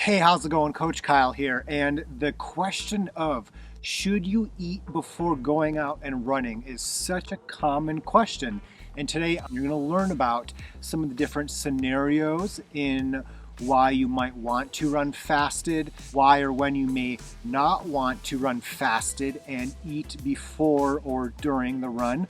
Hey, how's it going? Coach Kyle here. And the question of should you eat before going out and running is such a common question. And today you're going to learn about some of the different scenarios in why you might want to run fasted, why or when you may not want to run fasted and eat before or during the run,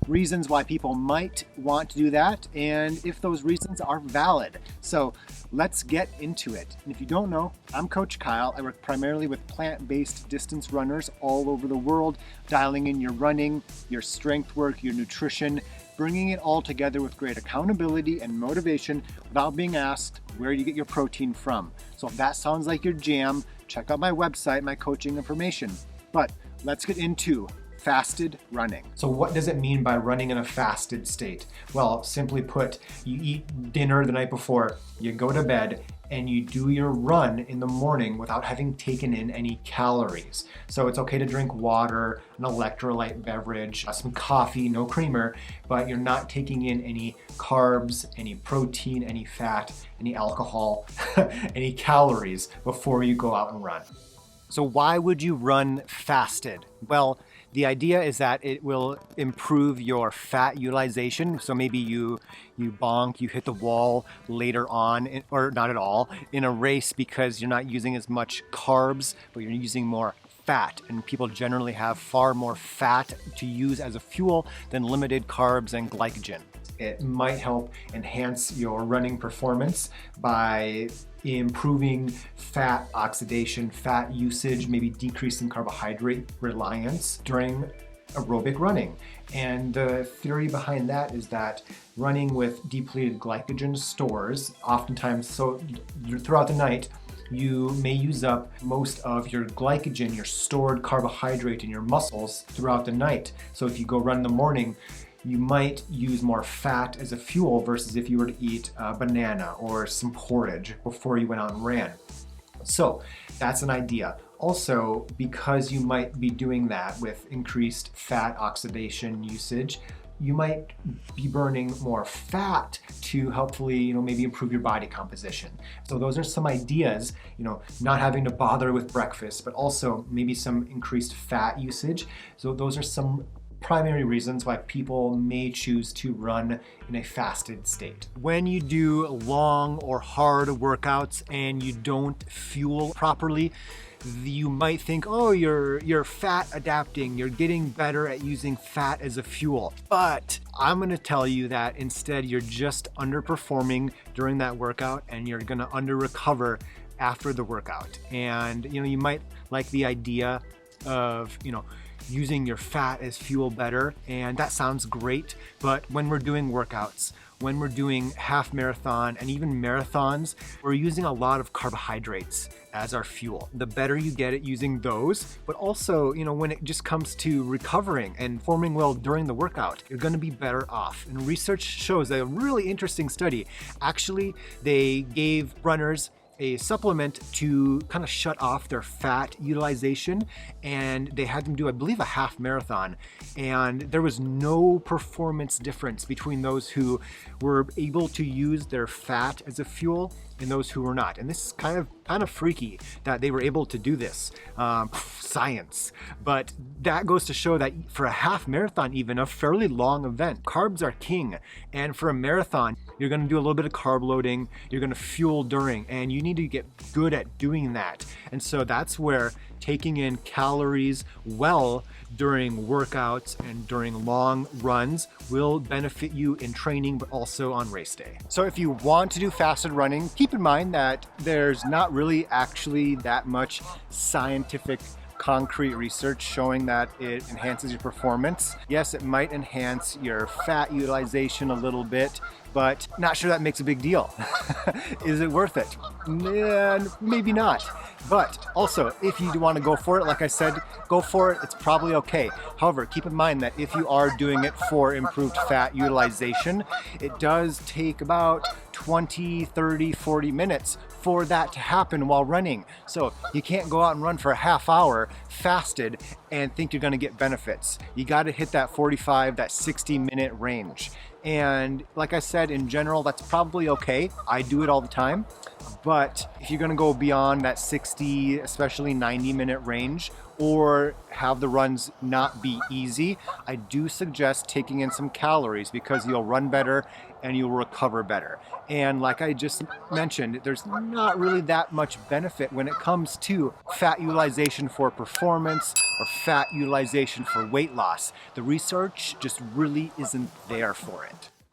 reasons why people might want to do that, and if those reasons are valid. So let's get into it. And if you don't know, I'm Coach Kyle. I work primarily with plant-based distance runners all over the world, dialing in your running, your strength work, your nutrition, bringing it all together with great accountability and motivation without being asked where you get your protein from. So if that sounds like your jam, check out my website, my coaching information. But let's get into fasted running. So what does it mean by running in a fasted state? Well, simply put, you eat dinner the night before, you go to bed, and you do your run in the morning without having taken in any calories. So it's okay to drink water, an electrolyte beverage, some coffee, no creamer, but you're not taking in any carbs, any protein, any fat, any alcohol, any calories before you go out and run. So why would you run fasted? Well, the idea is that it will improve your fat utilization. So maybe you bonk, you hit the wall later on, or not at all, in a race because you're not using as much carbs, but you're using more fat. And people generally have far more fat to use as a fuel than limited carbs and glycogen. It might help enhance your running performance by improving fat oxidation, fat usage, maybe decreasing carbohydrate reliance during aerobic running. And the theory behind that is that running with depleted glycogen stores, oftentimes so throughout the night, you may use up most of your glycogen, your stored carbohydrate in your muscles throughout the night. So if you go run in the morning, you might use more fat as a fuel versus if you were to eat a banana or some porridge before you went out and ran. So that's an idea. Also, because you might be doing that with increased fat oxidation usage, you might be burning more fat to hopefully, maybe improve your body composition. So those are some ideas, not having to bother with breakfast, but also maybe some increased fat usage. So those are some primary reasons why people may choose to run in a fasted state. When you do long or hard workouts and you don't fuel properly, you might think, oh, you're fat adapting, you're getting better at using fat as a fuel. But I'm gonna tell you that instead you're just underperforming during that workout and you're gonna under recover after the workout. And you might like the idea of, using your fat as fuel better, and that sounds great, but when we're doing workouts, when we're doing half marathon and even marathons, we're using a lot of carbohydrates as our fuel. The better you get at using those, but also, when it just comes to recovering and forming well during the workout, you're gonna be better off. And research shows a really interesting study. Actually, they gave runners a supplement to kind of shut off their fat utilization, and they had them do, I believe, a half marathon, and there was no performance difference between those who were able to use their fat as a fuel and those who were not. And this is kind of freaky that they were able to do this. Science. But that goes to show that for a half marathon, even a fairly long event, carbs are king. And for a marathon, you're going to do a little bit of carb loading, you're going to fuel during, and you need to get good at doing that. And so that's where taking in calories well during workouts and during long runs will benefit you in training, but also on race day. So if you want to do fasted running, keep in mind that there's not really actually that much scientific concrete research showing that it enhances your performance. Yes, it might enhance your fat utilization a little bit, but not sure that makes a big deal. Is it worth it? Maybe not. But also, if you do want to go for it, like I said, go for it. It's probably okay. However, keep in mind that if you are doing it for improved fat utilization, it does take about 20, 30, 40 minutes for that to happen while running. So you can't go out and run for a half hour fasted and think you're going to get benefits. You got to hit that 45, that 60-minute range. And like I said, in general, that's probably okay. I do it all the time. But if you're gonna go beyond that 60, especially 90-minute range, or have the runs not be easy, I do suggest taking in some calories because you'll run better and you'll recover better. And like I just mentioned, there's not really that much benefit when it comes to fat utilization for performance or fat utilization for weight loss. The research just really isn't there for it.